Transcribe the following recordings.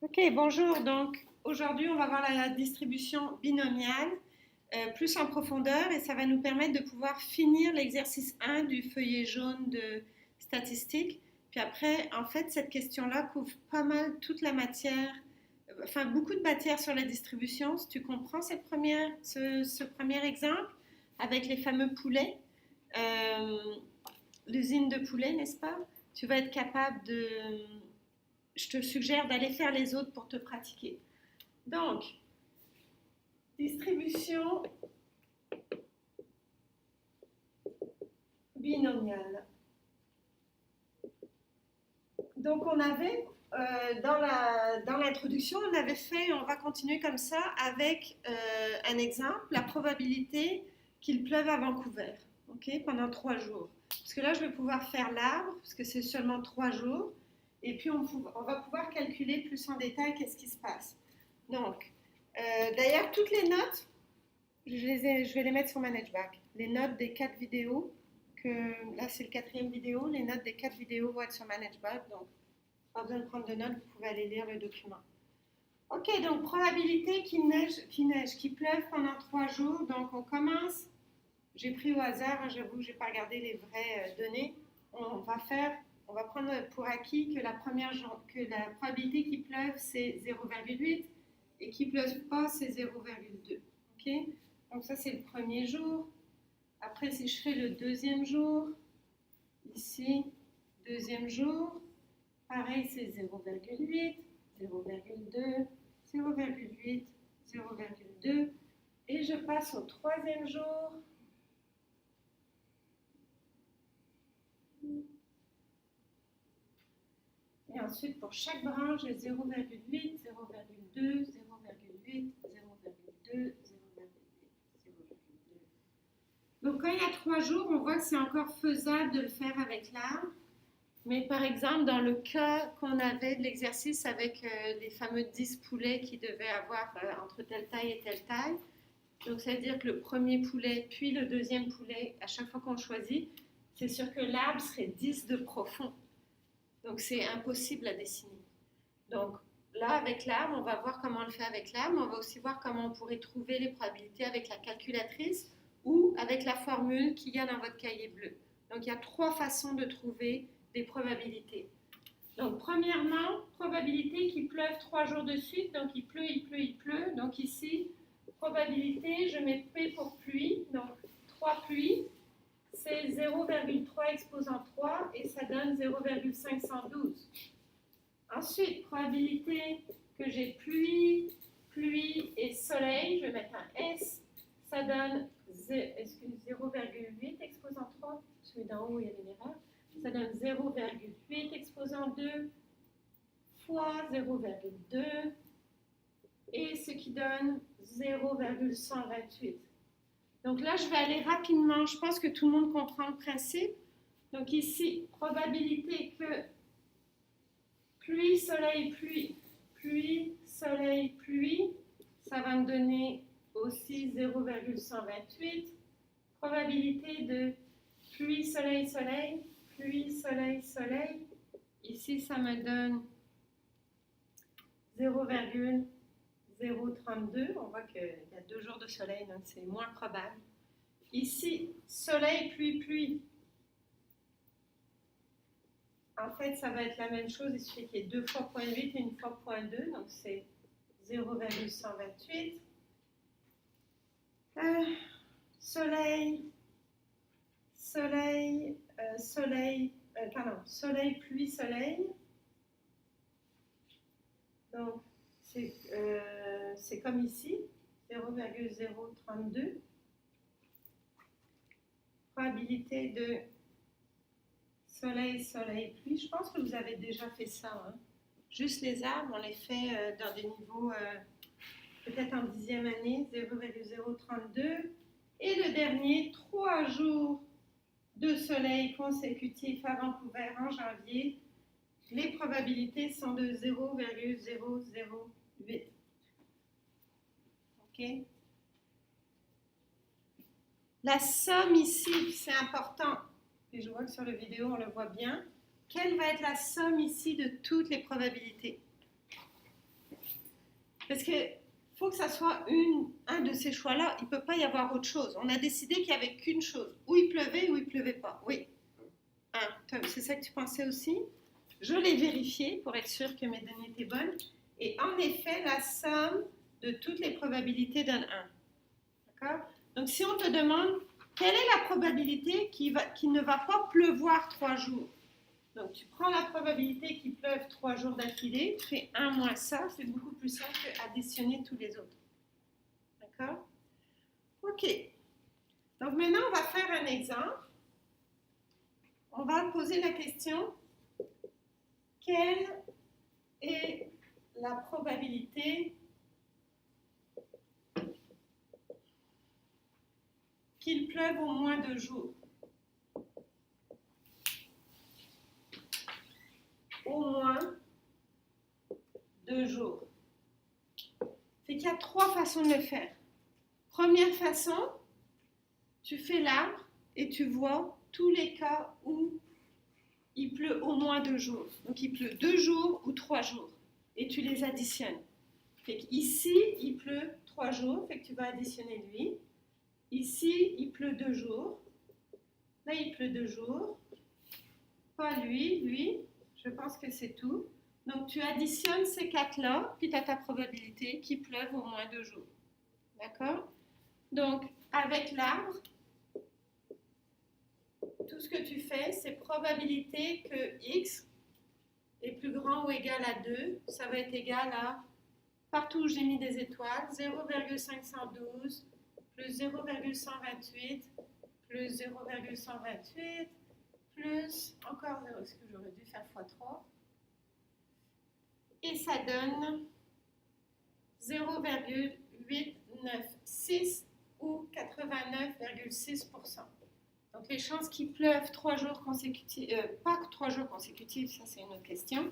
Ok, bonjour. Donc aujourd'hui, on va voir la distribution binomiale plus en profondeur et ça va nous permettre de pouvoir finir l'exercice 1 du feuillet jaune de statistiques. Puis après, en fait, cette question-là couvre pas mal toute la matière, enfin beaucoup de matière sur la distribution. Si tu comprends ce premier exemple avec les fameux poulets, euh, l'usine de poulets, n'est-ce pas? Tu vas être capable de, je te suggère d'aller faire les autres pour te pratiquer. Donc, distribution binomiale. Donc, on avait, dans l'introduction, on avait fait, on va continuer comme ça, avec un exemple, la probabilité qu'il pleuve à Vancouver, ok, pendant 3 jours. Parce que là, je vais pouvoir faire l'arbre, parce que c'est seulement 3 jours, et puis on va pouvoir calculer plus en détail qu'est-ce qui se passe. Donc, d'ailleurs, toutes les notes, je vais les mettre sur ManageBack. Les notes des 4 vidéos, là c'est le 4e vidéo, les notes des 4 vidéos vont être sur ManageBack, donc pas besoin de prendre de notes, vous pouvez aller lire le document. Ok, donc probabilité qu'il pleuve pendant 3 jours. Donc on commence, j'ai pris au hasard, hein, j'avoue, je n'ai pas regardé les vraies données. On va prendre pour acquis que que la probabilité qu'il pleuve c'est 0,8 et qu'il ne pleuve pas c'est 0,2. Ok, donc ça c'est le premier jour. Après si je fais le deuxième jour, ici, deuxième jour, pareil c'est 0,8, 0,2, 0,8, 0,2 et je passe au troisième jour. Et ensuite, pour chaque branche, j'ai 0,8, 0,2, 0,8, 0,2, 0,8, 0,2. Donc, quand il y a 3 jours, on voit que c'est encore faisable de le faire avec l'arbre. Mais par exemple, dans le cas qu'on avait de l'exercice avec les fameux 10 poulets qui devaient avoir entre telle taille et telle taille, donc ça veut dire que le premier poulet puis le deuxième poulet, à chaque fois qu'on choisit, c'est sûr que l'arbre serait 10 de profond. Donc c'est impossible à dessiner. Donc là, avec l'arbre, on va voir comment on le fait avec l'arbre, mais on va aussi voir comment on pourrait trouver les probabilités avec la calculatrice ou avec la formule qu'il y a dans votre cahier bleu. Donc il y a 3 façons de trouver des probabilités. Donc premièrement, probabilité qu'il pleuve 3 jours de suite, donc il pleut, il pleut, il pleut. Donc ici, probabilité, je mets P pour pluie, donc 3 pluies, c'est 0,3 exposant 3 et ça donne 0,512. Ensuite, probabilité que j'ai pluie, pluie et soleil, je vais mettre un S, ça donne 0,8 exposant 3, celui d'en haut il y a une erreur, ça donne 0,8 exposant 2 fois 0,2 et ce qui donne 0,128. Donc là, je vais aller rapidement, je pense que tout le monde comprend le principe. Donc ici, probabilité que pluie, soleil, pluie, pluie, soleil, pluie, ça va me donner aussi 0,128. Probabilité de pluie, soleil, soleil, pluie, soleil, soleil. Ici, ça me donne 0,032. On voit qu'il y a 2 jours de soleil, donc c'est moins probable. Ici, soleil, pluie, pluie. En fait, ça va être la même chose. Il suffit qu'il y ait 2 fois 0,8 et 1 fois 0,2. Donc, c'est 0,128. Soleil, soleil, soleil, pluie, soleil. Donc, c'est comme ici, 0,032. Probabilité de soleil, soleil, pluie. Je pense que vous avez déjà fait ça. Hein. Juste les arbres, on les fait dans des niveaux peut-être en 10e année, 0,032. Et le dernier, 3 jours de soleil consécutifs à Vancouver en janvier. Les probabilités sont de 0,008. OK? La somme ici, c'est important. Et je vois que sur la vidéo, on le voit bien. Quelle va être la somme ici de toutes les probabilités? Parce que faut que ça soit un de ces choix-là. Il ne peut pas y avoir autre chose. On a décidé qu'il n'y avait qu'une chose. Ou il pleuvait ou il ne pleuvait pas. Oui. C'est ça que tu pensais aussi? Je l'ai vérifié pour être sûr que mes données étaient bonnes. Et en effet, la somme de toutes les probabilités donne 1. D'accord? Donc, si on te demande quelle est la probabilité qu'il ne va pas pleuvoir 3 jours, donc tu prends la probabilité qu'il pleuve 3 jours d'affilée, tu fais 1 moins ça, c'est beaucoup plus simple qu'additionner tous les autres. D'accord? Ok. Donc maintenant, on va faire un exemple. On va poser la question, quelle est la probabilité qu'il pleuve au moins 2 jours? Au moins 2 jours. Fait qu'il y a 3 façons de le faire. Première façon, tu fais l'arbre et tu vois tous les cas où il pleut au moins 2 jours. Donc il pleut 2 jours ou 3 jours. Et tu les additionnes. Fait qu'ici, il pleut 3 jours. Fait que tu vas additionner lui. Ici, il pleut 2 jours. Là, il pleut 2 jours. Pas lui, lui. Je pense que c'est tout. Donc tu additionnes ces 4-là, puis tu as ta probabilité qu'il pleuve au moins 2 jours. D'accord? Donc, avec l'arbre, tout ce que tu fais, c'est probabilité que x est plus grand ou égal à 2. Ça va être égal à, partout où j'ai mis des étoiles, 0,512 plus 0,128 plus 0,128 plus encore 0, est-ce que j'aurais dû faire x3? Et ça donne 0,896 ou 89,6%. Donc les chances qu'il pleuve 3 jours consécutifs, pas 3 jours consécutifs, ça c'est une autre question.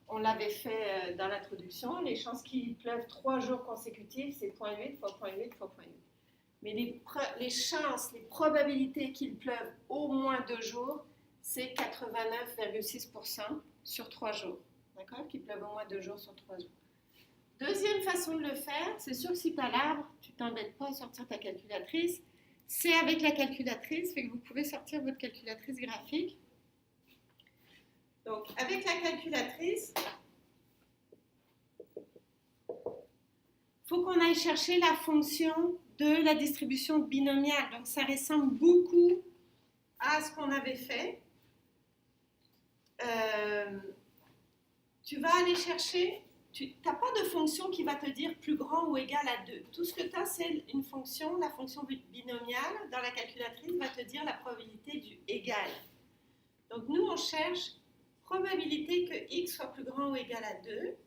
On l'avait fait dans l'introduction. Les chances qu'il pleuve 3 jours consécutifs, c'est 0,8 fois 0,8 fois 0,8. Mais les chances, les probabilités qu'il pleuve au moins 2 jours, c'est 89,6% sur 3 jours. D'accord? Qu'il pleuve au moins 2 jours sur 3 jours. Deuxième façon de le faire, c'est sûr que si tu as l'arbre, tu ne t'embêtes pas à sortir ta calculatrice. C'est avec la calculatrice, fait que vous pouvez sortir votre calculatrice graphique. Donc, avec la calculatrice, il faut qu'on aille chercher la fonction de la distribution binomiale. Donc, ça ressemble beaucoup à ce qu'on avait fait. Tu vas aller chercher, tu n'as pas de fonction qui va te dire plus grand ou égal à 2. Tout ce que tu as, c'est une fonction, la fonction binomiale, dans la calculatrice, va te dire la probabilité du égal. Donc, nous, on cherche probabilité que x soit plus grand ou égal à 2.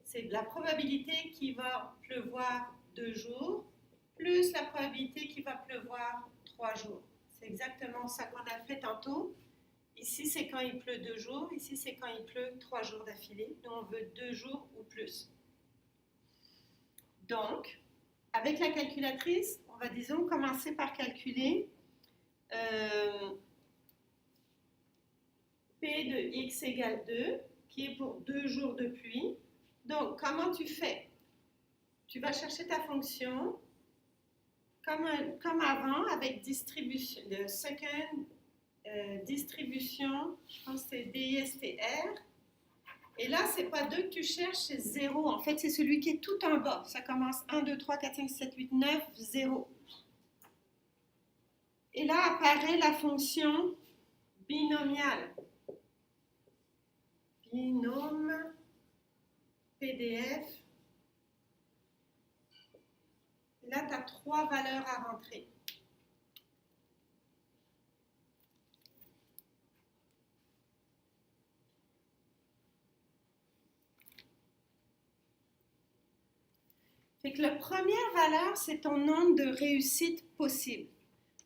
C'est la probabilité qu'il va pleuvoir 2 jours, plus la probabilité qu'il va pleuvoir 3 jours. C'est exactement ça qu'on a fait tantôt. Ici, c'est quand il pleut 2 jours. Ici, c'est quand il pleut 3 jours d'affilée. Nous, on veut 2 jours ou plus. Donc, avec la calculatrice, on va, disons, commencer par calculer P de x égale 2, qui est pour 2 jours de pluie. Donc, comment tu fais? Tu vas chercher ta fonction comme avant, avec distribution, le second distribution, je pense que c'est DISTR. Et là, ce n'est pas 2 que tu cherches, c'est 0. En fait, c'est celui qui est tout en bas. Ça commence 1, 2, 3, 4, 5, 7, 8, 9, 0. Et là apparaît la fonction binomiale. Binôme PDF. Et là, tu as 3 valeurs à rentrer. Fait que la première valeur, c'est ton nombre de réussites possibles.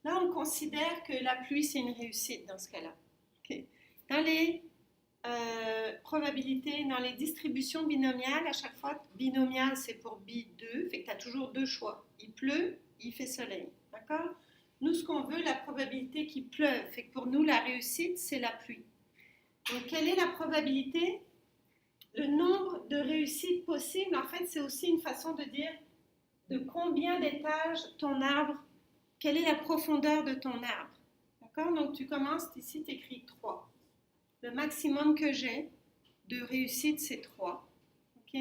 Là, on considère que la pluie, c'est une réussite dans ce cas-là. Okay. Dans les probabilités, dans les distributions binomiales, à chaque fois, binomial, c'est pour bi2, fait que tu as toujours 2 choix. Il pleut, il fait soleil. D'accord? Nous, ce qu'on veut, la probabilité qu'il pleuve. Fait que pour nous, la réussite, c'est la pluie. Donc, quelle est la probabilité le nombre de réussites possibles, en fait, c'est aussi une façon de dire de combien d'étages ton arbre, quelle est la profondeur de ton arbre. D'accord? Donc, tu commences ici, tu écris 3. Le maximum que j'ai de réussite, c'est 3. OK?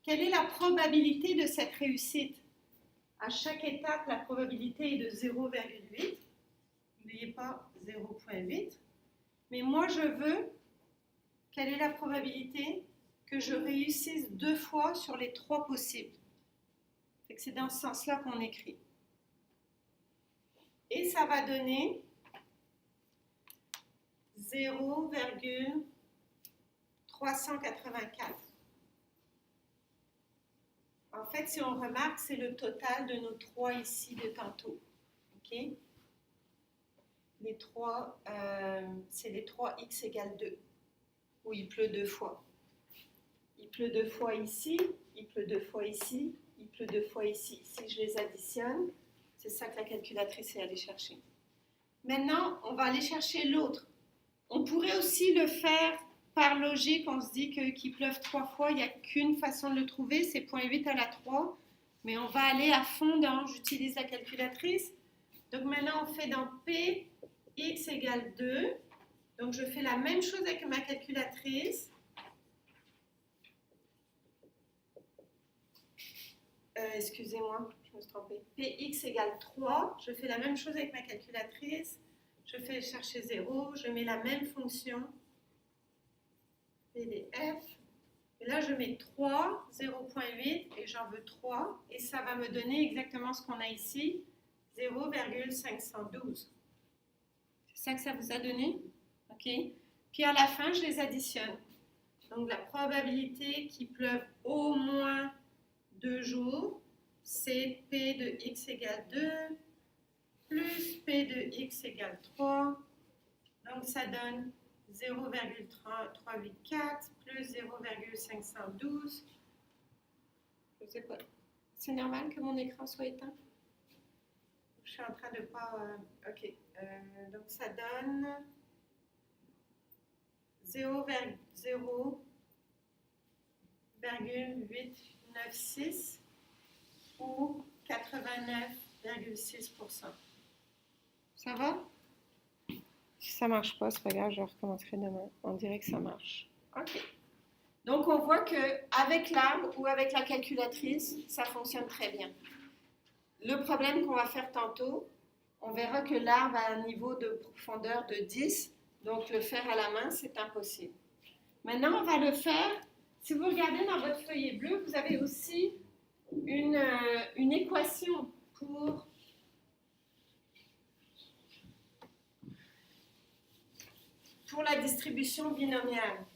Quelle est la probabilité de cette réussite? À chaque étape, la probabilité est de 0,8. N'oubliez pas 0,8. Mais moi, je veux, quelle est la probabilité que je réussisse 2 fois sur les 3 possibles? C'est dans ce sens-là qu'on écrit. Et ça va donner 0,384. En fait, si on remarque, c'est le total de nos 3 ici de tantôt. OK? Les 3, c'est les 3 x égale 2, où il pleut 2 fois. Il pleut 2 fois ici, il pleut 2 fois ici, il pleut 2 fois ici. Si je les additionne, c'est ça que la calculatrice est allée chercher. Maintenant, on va aller chercher l'autre. On pourrait aussi le faire par logique. On se dit qu'il pleuve 3 fois, il n'y a qu'une façon de le trouver, c'est 0,8 à la 3. Mais on va aller à fond dans, j'utilise la calculatrice. Donc maintenant, on fait dans P, x égale 2. Donc je fais la même chose avec ma calculatrice. Excusez-moi, je me suis trompée. Px égale 3. Je fais la même chose avec ma calculatrice. Je fais chercher 0. Je mets la même fonction. PDF. Et là, je mets 3, 0,8 et j'en veux 3. Et ça va me donner exactement ce qu'on a ici, 0,512. C'est ça que ça vous a donné? OK. Puis à la fin, je les additionne. Donc la probabilité qu'il pleuve au moins 2 jours, c'est P de x égale 2 plus P de x égale 3. Donc ça donne 0,384 plus 0,512. Je ne sais pas. C'est normal que mon écran soit éteint? Je suis en train de pas... OK. Donc ça donne 0,896 ou 89,6%. Ça va? Si ça ne marche pas, c'est pas grave, je recommencerai demain. On dirait que ça marche. OK. Donc, on voit qu'avec l'arbre ou avec la calculatrice, ça fonctionne très bien. Le problème qu'on va faire tantôt, on verra que l'arbre a un niveau de profondeur de 10, donc le faire à la main, c'est impossible. Maintenant, on va le faire. Si vous regardez dans votre feuillet bleu, vous avez aussi une équation pour la distribution binomiale.